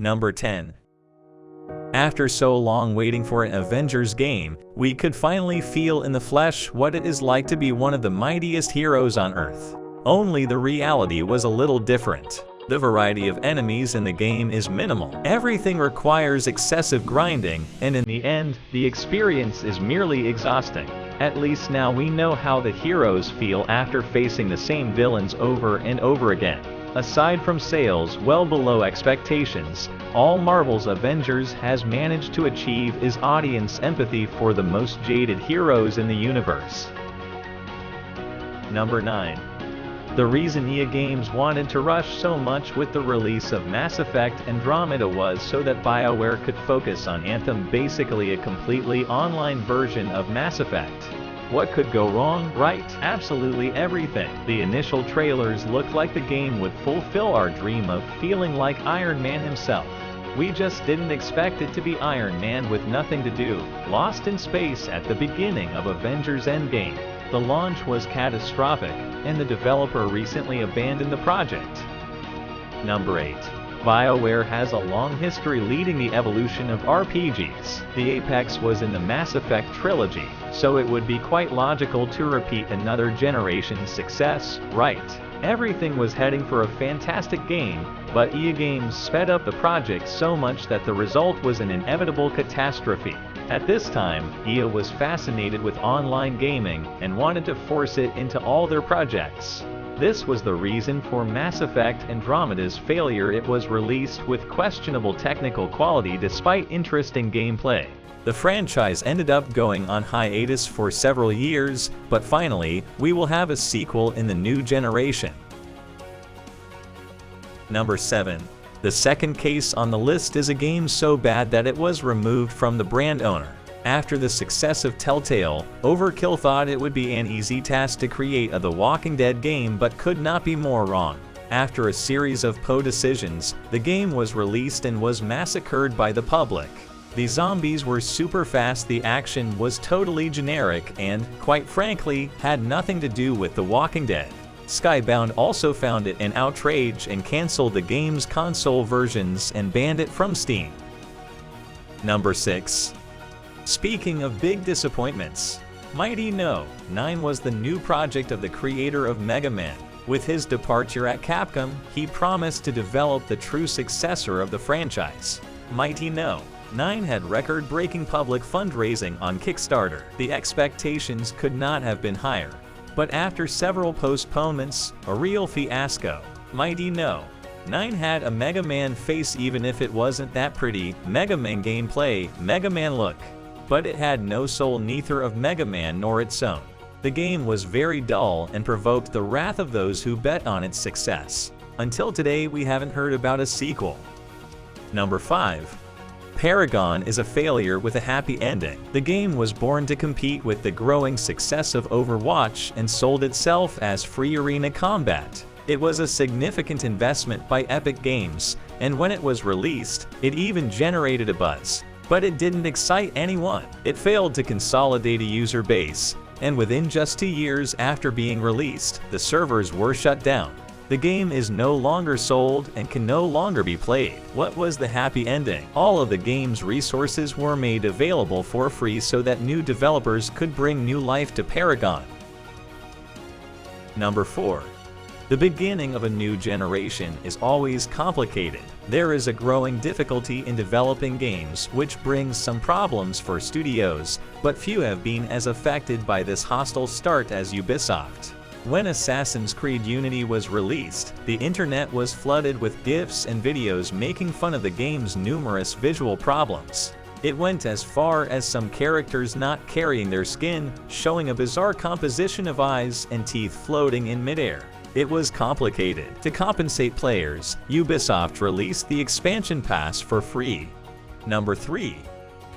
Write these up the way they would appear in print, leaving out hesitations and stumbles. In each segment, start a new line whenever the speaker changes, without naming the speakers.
Number 10. After so long waiting for an Avengers game, we could finally feel in the flesh what it is like to be one of the mightiest heroes on Earth. Only the reality was a little different. The variety of enemies in the game is minimal. Everything requires excessive grinding, and in the end, the experience is merely exhausting. At least now we know how the heroes feel after facing the same villains over and over again. Aside from sales well below expectations, all Marvel's Avengers has managed to achieve is audience empathy for the most jaded heroes in the universe. Number 9. The reason EA Games wanted to rush so much with the release of Mass Effect Andromeda was so that BioWare could focus on Anthem, basically a completely online version of Mass Effect. What could go wrong, right? Absolutely everything. The initial trailers looked like the game would fulfill our dream of feeling like Iron Man himself. We just didn't expect it to be Iron Man with nothing to do, lost in space at the beginning of Avengers Endgame. The launch was catastrophic, and the developer recently abandoned the project. Number 8. BioWare has a long history leading the evolution of RPGs. The apex was in the Mass Effect trilogy, so it would be quite logical to repeat another generation's success, right? Everything was heading for a fantastic game, but EA Games sped up the project so much that the result was an inevitable catastrophe. At this time, EA was fascinated with online gaming and wanted to force it into all their projects. This was the reason for Mass Effect Andromeda's failure. It was released with questionable technical quality despite interesting gameplay. The franchise ended up going on hiatus for several years, but finally, we will have a sequel in the new generation. Number 7. The second case on the list is a game so bad that it was removed from the brand owner. After the success of Telltale, Overkill thought it would be an easy task to create a The Walking Dead game, but could not be more wrong. After a series of poor decisions, the game was released and was massacred by the public. The zombies were super fast, the action was totally generic, and, quite frankly, had nothing to do with The Walking Dead. Skybound also found it an outrage and canceled the game's console versions and banned it from Steam. Number 6. Speaking of big disappointments, Mighty No. 9 was the new project of the creator of Mega Man. With his departure at Capcom, he promised to develop the true successor of the franchise. Mighty No. 9 had record-breaking public fundraising on Kickstarter. The expectations could not have been higher. But after several postponements, a real fiasco. Mighty No. 9 had a Mega Man face, even if it wasn't that pretty, Mega Man gameplay, Mega Man look. But it had no soul, neither of Mega Man nor its own. The game was very dull and provoked the wrath of those who bet on its success. Until today, we haven't heard about a sequel. Number 5. Paragon is a failure with a happy ending. The game was born to compete with the growing success of Overwatch and sold itself as free arena combat. It was a significant investment by Epic Games, and when it was released, it even generated a buzz. But it didn't excite anyone. It failed to consolidate a user base, and within just 2 years after being released, the servers were shut down. The game is no longer sold and can no longer be played. What was the happy ending? All of the game's resources were made available for free so that new developers could bring new life to Paragon. Number 4. The beginning of a new generation is always complicated. There is a growing difficulty in developing games, which brings some problems for studios, but few have been as affected by this hostile start as Ubisoft. When Assassin's Creed Unity was released, the internet was flooded with GIFs and videos making fun of the game's numerous visual problems. It went as far as some characters not carrying their skin, showing a bizarre composition of eyes and teeth floating in midair. It was complicated. To compensate players, Ubisoft released the expansion pass for free. Number 3.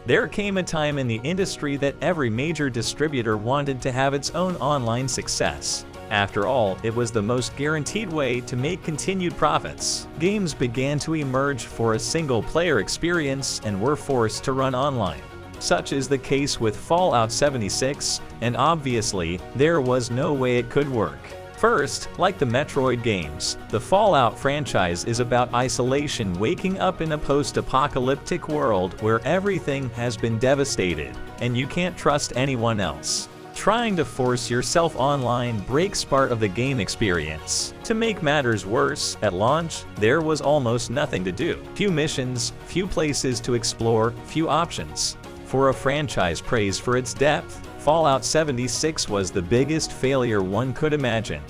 There came a time in the industry that every major distributor wanted to have its own online success. After all, it was the most guaranteed way to make continued profits. Games began to emerge for a single-player experience and were forced to run online. Such is the case with Fallout 76, and obviously, there was no way it could work. First, like the Metroid games, the Fallout franchise is about isolation, waking up in a post-apocalyptic world where everything has been devastated, and you can't trust anyone else. Trying to force yourself online breaks part of the game experience. To make matters worse, at launch, there was almost nothing to do. Few missions, few places to explore, few options. For a franchise praised for its depth, Fallout 76 was the biggest failure one could imagine.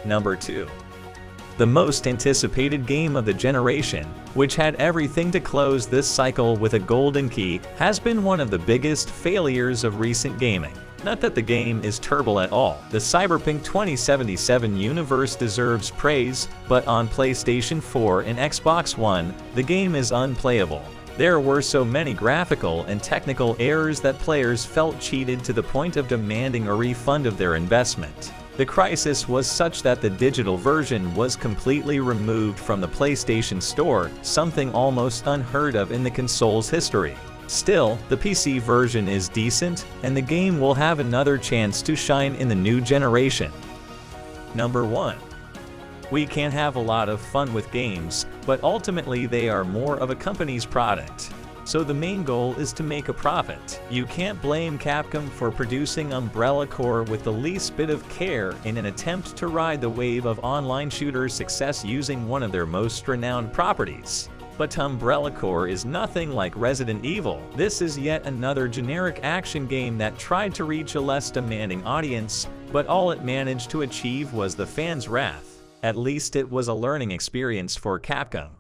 Number 2. The most anticipated game of the generation, which had everything to close this cycle with a golden key, has been one of the biggest failures of recent gaming. Not that the game is terrible at all. The Cyberpunk 2077 universe deserves praise, but on PlayStation 4 and Xbox One, the game is unplayable. There were so many graphical and technical errors that players felt cheated to the point of demanding a refund of their investment. The crisis was such that the digital version was completely removed from the PlayStation Store, something almost unheard of in the console's history. Still, the PC version is decent, and the game will have another chance to shine in the new generation. Number 1. We can have a lot of fun with games, but ultimately they are more of a company's product. So the main goal is to make a profit. You can't blame Capcom for producing Umbrella Corps with the least bit of care in an attempt to ride the wave of online shooter success using one of their most renowned properties. But Umbrella Corps is nothing like Resident Evil. This is yet another generic action game that tried to reach a less demanding audience, but all it managed to achieve was the fans' wrath. At least it was a learning experience for Capcom.